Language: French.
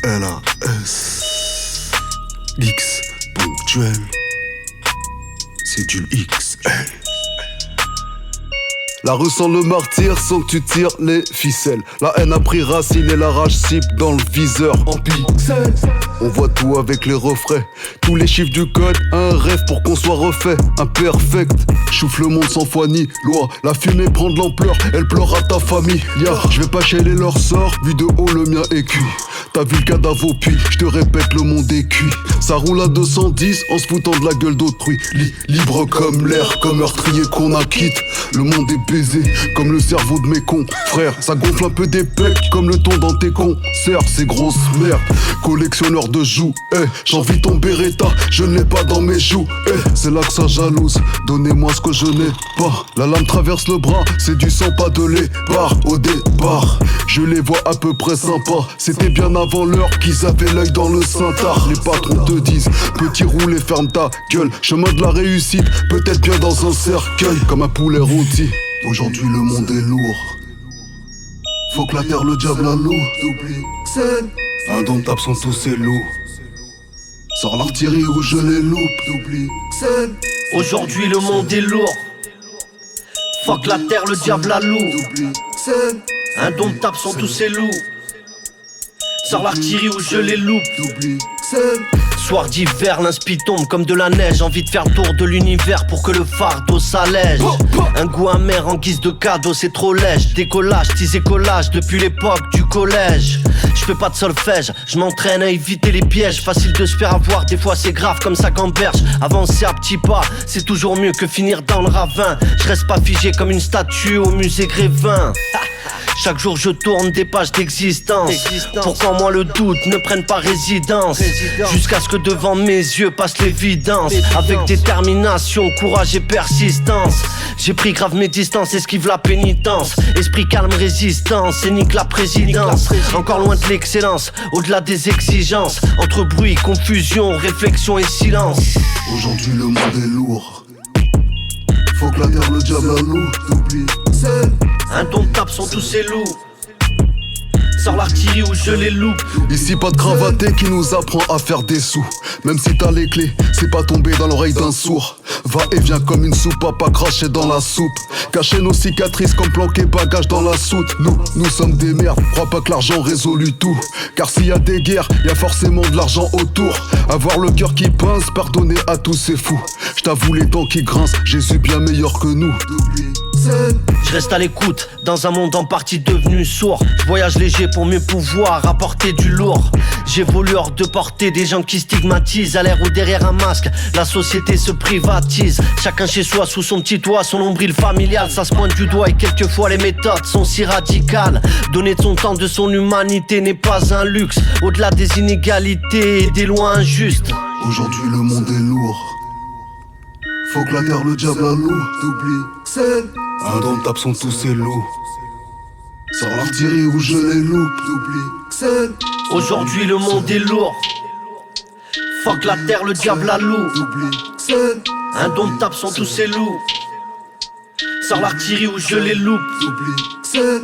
LAS X ponctuel, c'est du XL. La rue sent le martyr sans que tu tires les ficelles. La haine a pris racine et la rage cible dans le viseur. En pixels, on voit tout avec les refrains. Tous les chiffres du code, un rêve pour qu'on soit refait. Imperfect, chouffe le monde sans foi ni loi. La fumée prend de l'ampleur, elle pleure à ta famille. Je vais pas chialer leur sort, vu de haut le mien est cuit. T'as vu le cadavre au puits, je te répète le monde est cuit. Ça roule à 210 en se foutant de la gueule d'autrui. Libre comme l'air, comme meurtrier qu'on acquitte. Le monde est baisé comme le cerveau de mes cons. Frère, ça gonfle un peu des pecs comme le ton dans tes concerts. C'est grosse merde, collectionneur de joues. J'envie ton Beretta, je ne l'ai pas dans mes joues. C'est là que ça jalouse, donnez-moi ce que je n'ai pas. La lame traverse le bras, c'est du sang, pas de l'épar. Au départ, je les vois à peu près sympas. C'était bien avant l'heure qu'ils avaient l'œil dans le Saint-Art. Les patrons te disent, petit roule et ferme ta gueule. Chemin de la réussite, peut-être bien dans un cercueil. Comme un poulet rôti. Aujourd'hui le monde est lourd. Faut que la terre le diable la loue. T'oublies, c'est indomptable sont tous ces loups. Sors l'artillerie ou je les loupe. T'oublies, c'est aujourd'hui le monde est lourd. Fuck la terre, le diable la loue. T'oublies, c'est indomptables sont tous ces loups. Sors l'artillerie ou je les loupe. T'oublies, c'est Soir d'hiver, l'inspi tombe comme de la neige. Envie de faire le tour de l'univers pour que le fardeau s'allège. Un goût amer en guise de cadeau, c'est trop lèche. Décollage, tisé collage depuis l'époque du collège. Je fais pas de solfège, je m'entraîne à éviter les pièges. Facile de se faire avoir, des fois c'est grave comme ça gamberge. Avancer à petits pas, c'est toujours mieux que finir dans le ravin. Je reste pas figé comme une statue au musée Grévin. Chaque jour je tourne des pages d'existence pour qu'en moi le doute ne prenne pas résidence. Jusqu'à ce que devant mes yeux passe l'évidence. Avec détermination, courage et persistance. J'ai pris grave mes distances, esquive la pénitence. Esprit calme, résistance, et nique la présidence. Encore loin de l'excellence, au-delà des exigences. Entre bruit, confusion, réflexion et silence. aujourd'hui le monde est lourd. Faut que la terre le diable la loue. T'oublies, c'est indomptables sont tous ces loups. Sors l'artillerie ou je les loupe. ici pas de cravaté qui nous apprend à faire des sous. Même si t'as les clés, c'est pas tomber dans l'oreille d'un sourd. Va et viens comme une soupe à pas cracher dans la soupe. Cacher nos cicatrices comme planquer bagages dans la soute. Nous sommes des merdes, crois pas que l'argent résolut tout. Car s'il y a des guerres, y a forcément de l'argent autour. Avoir le cœur qui pince, pardonner à tous ces fous. J't'avoue les dents qui grincent, Jésus bien meilleur que nous. Je reste à l'écoute, dans un monde en partie devenu sourd. Je voyage léger pour mieux pouvoir apporter du lourd. J'évolue hors de portée des gens qui stigmatisent. À l'air ou derrière un masque, la société se privatise. Chacun chez soi, sous son petit toit, son nombril familial. Ça se pointe du doigt et quelquefois les méthodes sont si radicales. Donner de son temps, de son humanité n'est pas un luxe. Au-delà des inégalités et des lois injustes. Aujourd'hui le monde est lourd. Faut que la terre le diable la loue. T'oublies, c'est indomptables sont tous ces loups. Sors l'artillerie ou je les loupe. T'oublies, c'est aujourd'hui le monde est lourd. Fuck la terre, le diable la loue. T'oublies, c'est indomptables sont tous ces loups. Sors l'artillerie ou je les loupe. T'oublies, c'est